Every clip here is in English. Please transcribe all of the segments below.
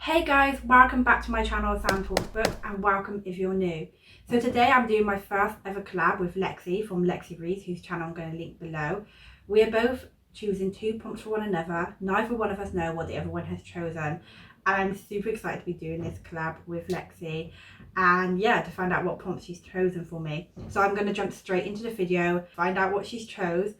Hey guys, welcome back to my channel Sam Talks Books, and welcome if you're new. So today I'm doing my first ever collab with Lexy from Lexy Reads, whose channel I'm going to link below. We are both choosing 2 prompts for one another. Neither one of us know what the other one has chosen, and I'm super excited to be doing this collab with Lexy and yeah, to find out what prompts she's chosen for me. So I'm going to jump straight into the video, find out what she's chose,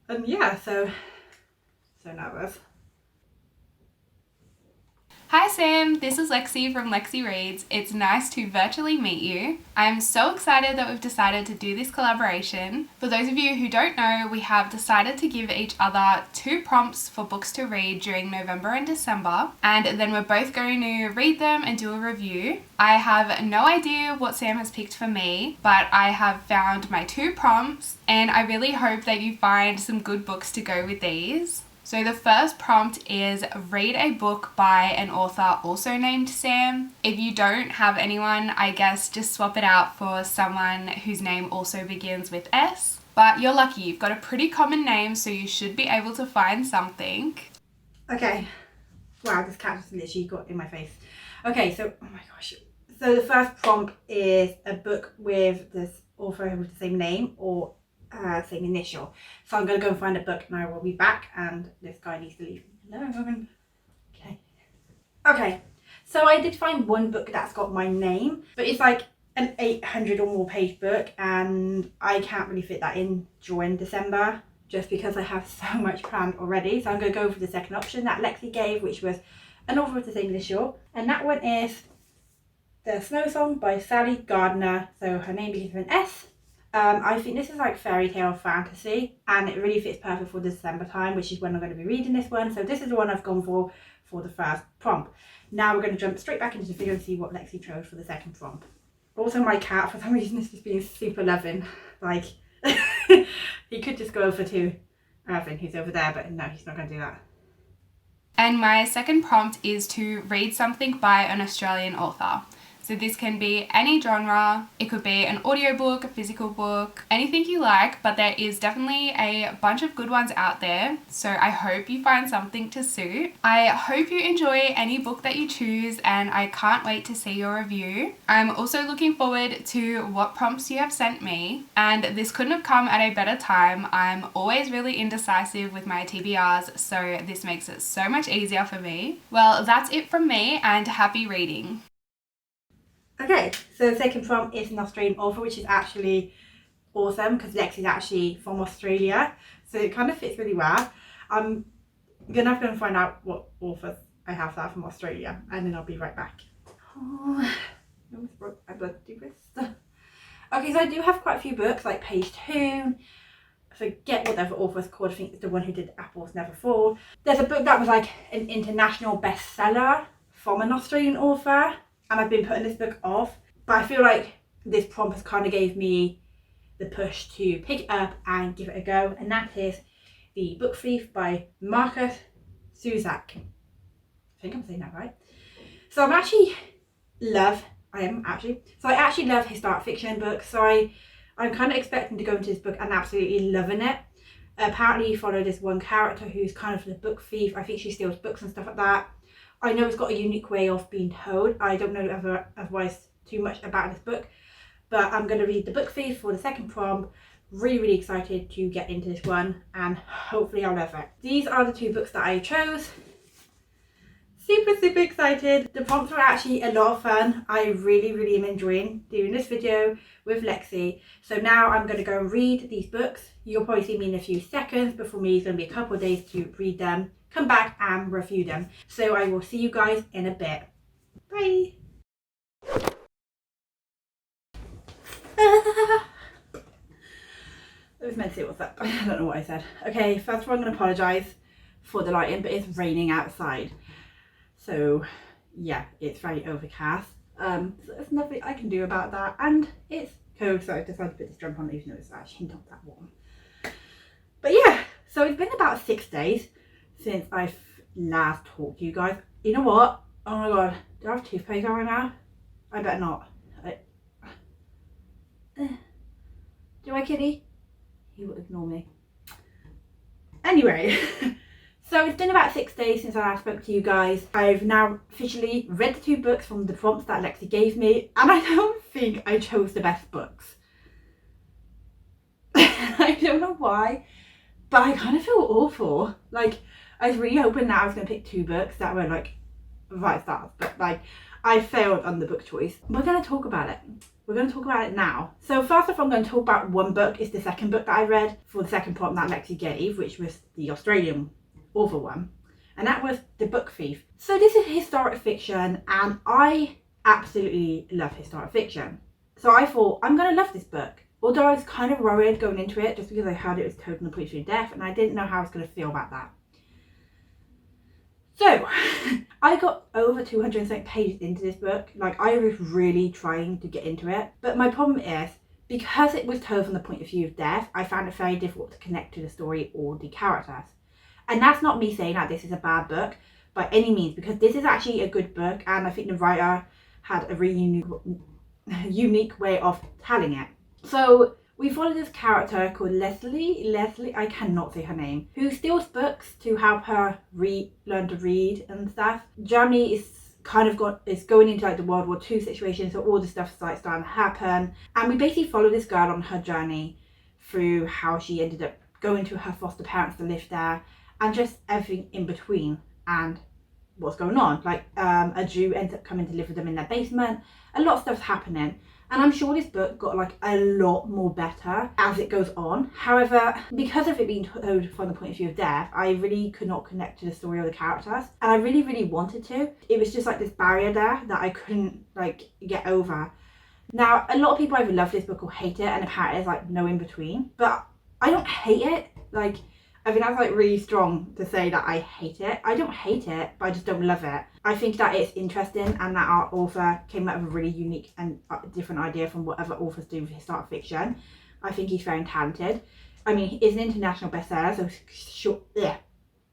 and yeah, so nervous. Hi Sam, this is Lexy from Lexy Reads. It's nice to virtually meet you. I'm so excited that we've decided to do this collaboration. For those of you who don't know, we have decided to give each other 2 prompts for books to read during November and December, and then we're both going to read them and do a review. I have no idea what Sam has picked for me, but I have found my 2 prompts, and I really hope that you find some good books to go with these. So the first prompt is read a book by an author also named Sam. If you don't have anyone, I guess just swap it out for someone whose name also begins with S. But you're lucky, you've got a pretty common name, so you should be able to find something. Okay. Wow, this cat just literally got in my face. Okay, so, oh my gosh. So the first prompt is a book with this author with the same name or same initial. So I'm going to go and find a book and I will be back, and this guy needs to leave me alone. Okay, so I did find one book that's got my name, but it's like an 800 or more page book and I can't really fit that in during December just because I have so much planned already. So I'm going to go for the second option that Lexy gave, which was an author with the same initial, and that one is The Snow Song by Sally Gardner. So her name begins with an S. I think this is like fairy tale fantasy, and it really fits perfect for December time, which is when I'm going to be reading this one. So this is the one I've gone for the first prompt. Now we're going to jump straight back into the video and see what Lexy chose for the second prompt. Also, my cat, for some reason, is just being super loving. Like, he could just go over to Irvin, who's over there, but no, he's not going to do that. And my second prompt is to read something by an Australian author. So this can be any genre. It could be an audiobook, a physical book, anything you like, but there is definitely a bunch of good ones out there. So I hope you find something to suit. I hope you enjoy any book that you choose, and I can't wait to see your review. I'm also looking forward to what prompts you have sent me, and this couldn't have come at a better time. I'm always really indecisive with my TBRs, so this makes it so much easier for me. Well, that's it from me, and happy reading. Okay, so the second prompt is an Australian author, which is actually awesome because Lex is actually from Australia, so it kind of fits really well. I'm gonna have to go and find out what authors I have that are from Australia, and then I'll be right back. Oh, I almost broke my bloody wrist. Okay, so I do have quite a few books, like Page 2. I forget what the other author's called. I think it's the one who did Apples Never Fall. There's a book that was like an international bestseller from an Australian author, and I've been putting this book off, but I feel like this prompt has kind of gave me the push to pick it up and give it a go, and that is The Book Thief by Marcus Zusak. I think I'm saying that right. So I actually love historic fiction books, so I'm kind of expecting to go into this book and absolutely loving it. Apparently you follow this one character who's kind of the book thief. I think she steals books and stuff like that. I know it's got a unique way of being told. I don't know otherwise too much about this book, but I'm going to read The Book Thief for the second prompt. Really excited to get into this one, and hopefully I'll love it. These are the 2 books that I chose. Super excited. The prompts were actually a lot of fun. I really am enjoying doing this video with Lexy. So now I'm going to go and read these books. You'll probably see me in a few seconds, but for me it's going to be a couple of days to read them, come back and review them. So I will see you guys in a bit. Bye. I was meant to say what's up. I don't know what I said. Okay, first of all I'm going to apologise for the lighting, but it's raining outside. So yeah, it's very overcast. So there's nothing I can do about that, and it's cold, so I decided to put this jumper on even though it's actually not that warm. But yeah, so it's been about 6 days since I've last talked to you guys. You know what? Oh my god, do I have toothpaste on right now? I better not. Do I, kitty? He will ignore me. Anyway, So it's been about 6 days since I last spoke to you guys. I've now officially read the 2 books from the prompts that Lexy gave me, and I don't think I chose the best books. I don't know why, but I kind of feel awful. Like, I was really hoping that I was going to pick 2 books that were like 5 stars, but like, I failed on the book choice. We're going to talk about it. We're going to talk about it now. So first off, I'm going to talk about one book. It's the second book that I read for the second prompt that Lexy gave, which was the Australian author one, and that was The Book Thief. So this is historic fiction, and I absolutely love historic fiction. So I thought, I'm going to love this book. Although I was kind of worried going into it, just because I heard it was told in the point of view of death, and I didn't know how I was going to feel about that. So, I got over 200 pages into this book. Like, I was really trying to get into it. But my problem is, because it was told from the point of view of death, I found it very difficult to connect to the story or the characters. And that's not me saying that this is a bad book by any means, because this is actually a good book, and I think the writer had a really unique way of telling it. So we follow this character called Leslie, I cannot say her name, who steals books to help her learn to read and stuff. Germany is kind of is going into like the World War II situation, so all the stuff's like starting to happen. And we basically follow this girl on her journey through how she ended up going to her foster parents to live there, and just everything in between and what's going on. Like a Jew ends up coming to live with them in their basement. A lot of stuff's happening. And I'm sure this book got like a lot more better as it goes on. However, because of it being told from the point of view of death, I really could not connect to the story or the characters. And I really, really wanted to. It was just like this barrier there that I couldn't like get over. Now, a lot of people either love this book or hate it, and apparently there's like no in between. But I don't hate it. Like, I think that's like really strong to say that I hate it. I don't hate it, but I just don't love it. I think that it's interesting, and that our author came up with a really unique and different idea from what other authors do with historic fiction. I think he's very talented. I mean, he is an international bestseller, so sure, yeah.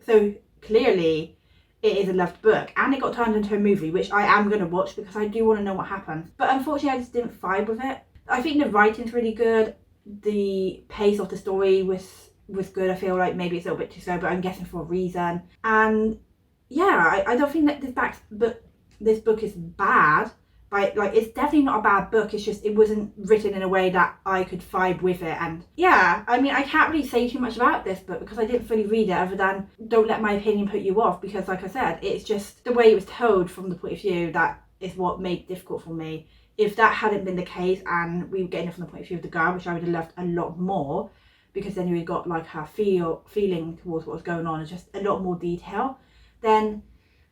So clearly it is a loved book, and it got turned into a movie, which I am going to watch because I do want to know what happens. But unfortunately, I just didn't vibe with it. I think the writing's really good. The pace of the story was good. I feel like maybe it's a little bit too slow, but I'm guessing for a reason. And yeah, I don't think that this book is bad. Like, it's definitely not a bad book. It's just it wasn't written in a way that I could vibe with it. And yeah, I mean, I can't really say too much about this book because I didn't fully read it, other than don't let my opinion put you off, because like I said, it's just the way it was told from the point of view that is what made it difficult for me. If that hadn't been the case and we were getting it from the point of view of the girl, which I would have loved a lot more, because then you got like her feeling towards what was going on, and just a lot more detail, then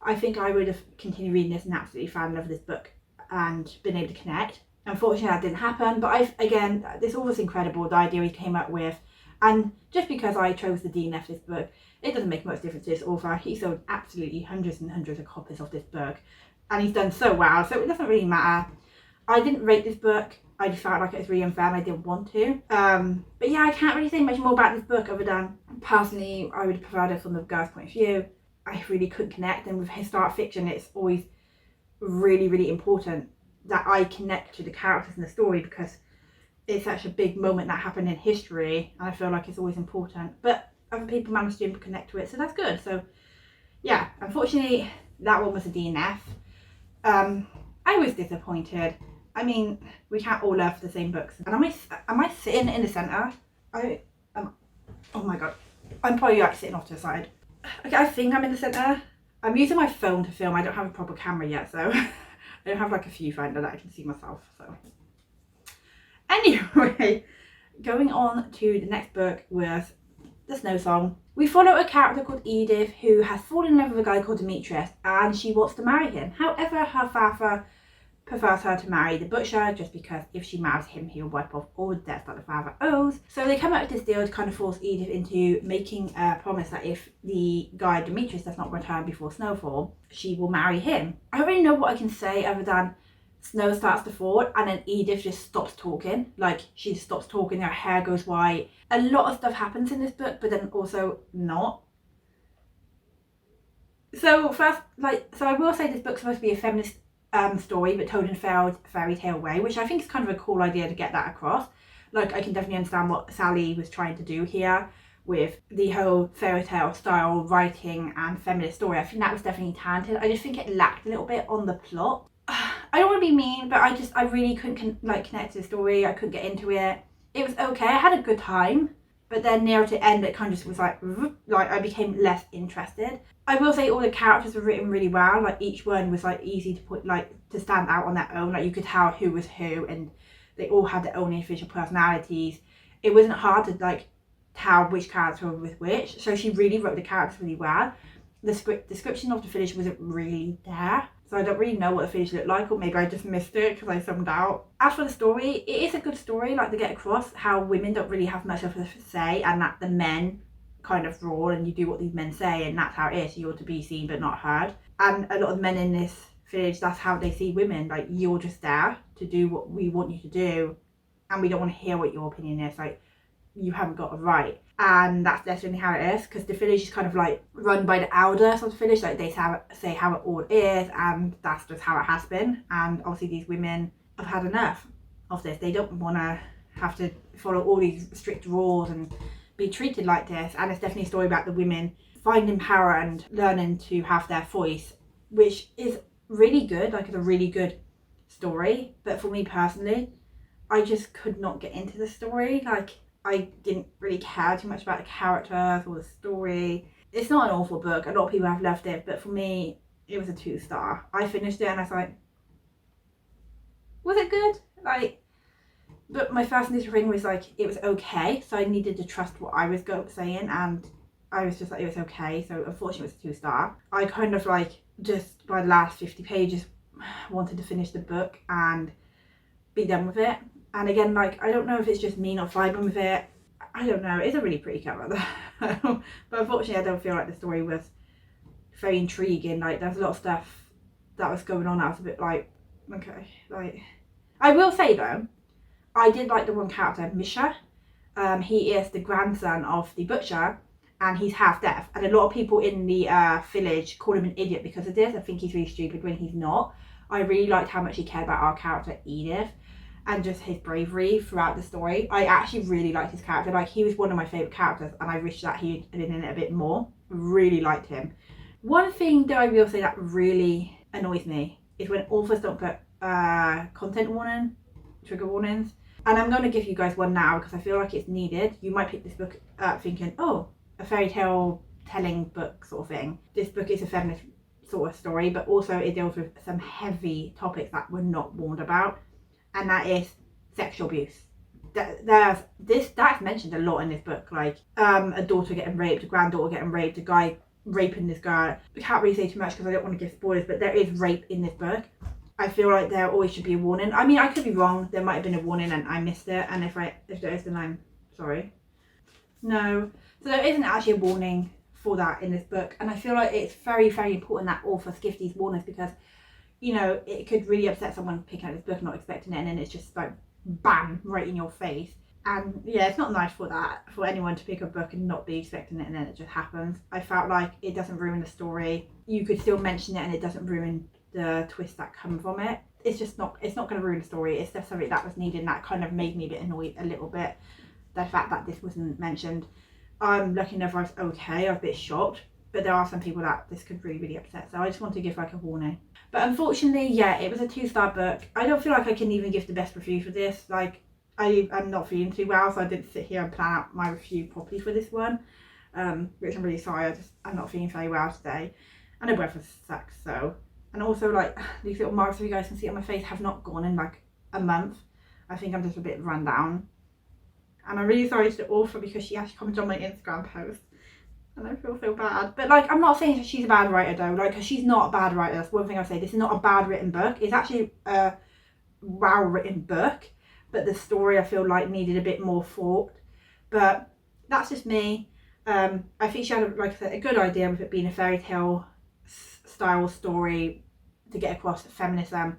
I think I would have continued reading this and absolutely found love this book and been able to connect. Unfortunately, that didn't happen, but again, this all was incredible, the idea he came up with. And just because I chose the DNF this book, it doesn't make much difference to this author. He sold absolutely hundreds and hundreds of copies of this book, and he's done so well, so it doesn't really matter. I didn't rate this book. I just felt like it was really unfair and I didn't want to. But yeah, I can't really say much more about this book other than, personally, I would prefer it from the girl's point of view. I really couldn't connect, and with historic fiction, it's always really, really important that I connect to the characters in the story, because it's such a big moment that happened in history, and I feel like it's always important. But other people managed to connect to it, so that's good. So yeah, unfortunately, that one was a DNF. I was disappointed. I mean, we can't all love the same books. And am I sitting in the centre? Oh my god. I'm probably like sitting off to the side. Okay, I think I'm in the centre. I'm using my phone to film. I don't have a proper camera yet, so I don't have like a viewfinder that I can see myself. So anyway, going on to the next book with The Snow Song. We follow a character called Edith who has fallen in love with a guy called Demetrius, and she wants to marry him. However, her father prefers her to marry the butcher, just because if she marries him, he'll wipe off all the debts that the father owes. So they come up with this deal to kind of force Edith into making a promise that if the guy Demetrius does not return before snowfall, she will marry him. I don't really know what I can say other than snow starts to fall, and then Edith just stops talking. Like, she just stops talking, her hair goes white. A lot of stuff happens in this book, but then also not. So first, I will say this book's supposed to be a feminist story, but told in a fairy tale way, which I think is kind of a cool idea to get that across. Like, I can definitely understand what Sally was trying to do here with the whole fairy tale style writing and feminist story. I think that was definitely talented. I just think it lacked a little bit on the plot. I don't want to be mean, but I really couldn't connect to the story. I couldn't get into it. It was okay. I had a good time, but then near to the end, it kind of just was like I became less interested. I will say all the characters were written really well. Like each one was like easy to put to stand out on their own. Like you could tell who was who, and they all had their own individual personalities. It wasn't hard to tell which character was with which. So she really wrote the characters really well. The description of the village wasn't really there. So I don't really know what the village looked like, or maybe I just missed it because I zoned out. As for the story, it is a good story, they get across how women don't really have much of a say, and that the men kind of rule and you do what these men say, and that's how it is. You're to be seen but not heard. And a lot of men in this village, that's how they see women. You're just there to do what we want you to do, and we don't want to hear what your opinion is. You haven't got a right. And that's definitely how it is, because the village is kind of run by the elders of the village. They say how it all is, and that's just how it has been. And obviously these women have had enough of this. They don't want to have to follow all these strict rules and be treated like this. And it's definitely a story about the women finding power and learning to have their voice, which is really good. It's a really good story. But for me personally, I just could not get into the story. I didn't really care too much about the characters or the story. It's not an awful book. A lot of people have loved it, but for me, it was a 2-star. I finished it and I was like, was it good? But my first initial thing was it was okay. So I needed to trust what I was saying, and I was just it was okay. So unfortunately, it was a 2-star. I kind of just by the last 50 pages wanted to finish the book and be done with it. And again, I don't know if it's just me not vibing with it. I don't know. It's a really pretty cover though. But unfortunately, I don't feel like the story was very intriguing. There's a lot of stuff that was going on that was a bit okay. I will say though, I did like the one character, Misha. He is the grandson of the butcher, and he's half deaf. And a lot of people in the village call him an idiot because of this. I think he's really stupid when he's not. I really liked how much he cared about our character, Edith, and just his bravery throughout the story. I actually really liked his character. He was one of my favourite characters, and I wish that he'd been in it a bit more. Really liked him. One thing that I will say that really annoys me is when authors don't put content warning, trigger warnings. And I'm going to give you guys one now because I feel like it's needed. You might pick this book up thinking, oh, a fairy tale telling book sort of thing. This book is a feminist sort of story, but also it deals with some heavy topics that we're not warned about. And that is sexual abuse. That's mentioned a lot in this book, a daughter getting raped, a granddaughter getting raped, a guy raping this girl. I can't really say too much because I don't want to give spoilers, but there is rape in this book. I feel like there always should be a warning. I mean, I could be wrong. There might have been a warning and I missed it, and if there is, then I'm sorry. No, so there isn't actually a warning for that in this book, and I feel like it's very, very important that authors give these warnings because, it could really upset someone picking up this book not expecting it, and then it's just bam, right in your face. And yeah, it's not nice for anyone to pick up a book and not be expecting it, and then it just happens. I felt like it doesn't ruin the story. You could still mention it and it doesn't ruin the twist that come from it. It's not going to ruin the story. It's just something that was needed, and that kind of made me a bit annoyed a little bit, the fact that this wasn't mentioned. I'm lucky enough I was okay. I was a bit shocked, but there are some people that this could really, really upset, so I just want to give a warning. But unfortunately, yeah, it was a 2-star book. I don't feel like I can even give the best review for this. I'm not feeling too well, so I didn't sit here and plan out my review properly for this one, which I'm really sorry. I'm not feeling very well today, and the weather sucks. So, and also these little marks, if you guys can see on my face, have not gone in a month. I think I'm just a bit run down, and I'm really sorry to the author because she actually commented on my Instagram post, and I feel so bad. But I'm not saying she's a bad writer though. Cause she's not a bad writer. That's one thing I say. This is not a bad written book. It's actually a well written book. But the story I feel needed a bit more thought. But that's just me. I think she had, like I said, a good idea with it being a fairy tale style story to get across feminism.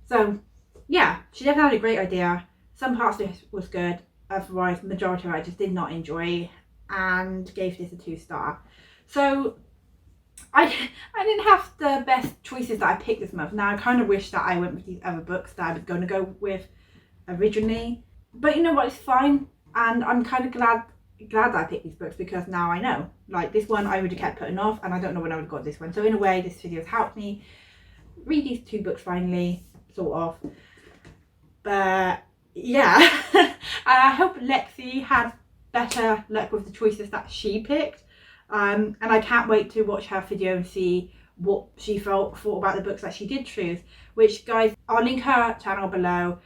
So yeah, she definitely had a great idea. Some parts of it was good. Otherwise, the majority of it I just did not enjoy, and gave this a 2-star. So I didn't have the best choices that I picked this month. Now I kind of wish that I went with these other books that I was going to go with originally, but you know what, it's fine, and I'm kind of glad glad that I picked these books because now I know. Like this one I would have kept putting off and I don't know when I would have got this one. So in a way this video has helped me read these 2 books finally, sort of. But yeah, and I hope Lexy had better luck with the choices that she picked. And I can't wait to watch her video and see what she thought about the books that she did choose. Which, guys, I'll link her channel below,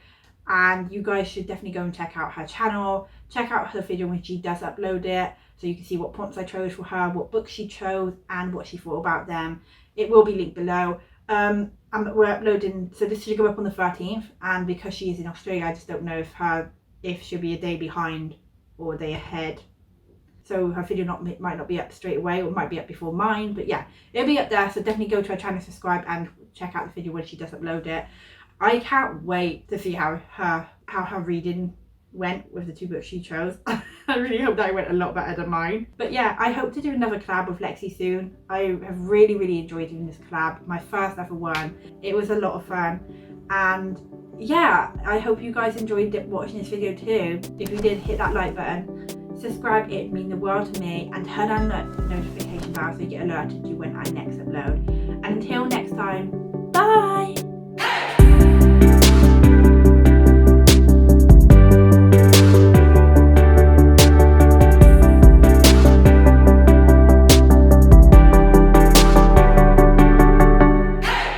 and you guys should definitely go and check out her channel. Check out her video when she does upload it, so you can see what prompts I chose for her, what books she chose, and what she thought about them. It will be linked below. We're uploading, so this should go up on the 13th, and because she is in Australia, I just don't know if she'll be a day behind or a day ahead. So her video might not be up straight away, or it might be up before mine, but yeah, it'll be up there. So definitely go to her channel, subscribe, and check out the video when she does upload it. I can't wait to see how her reading went with the 2 books she chose. I really hope that it went a lot better than mine. But yeah, I hope to do another collab with Lexy soon. I have really enjoyed doing this collab, my first ever one. It was a lot of fun, and yeah, I hope you guys enjoyed watching this video too. If you did, hit that like button, subscribe, it means the world to me, and turn on the notification bell so you get alerted to when I next upload. And until next time, bye!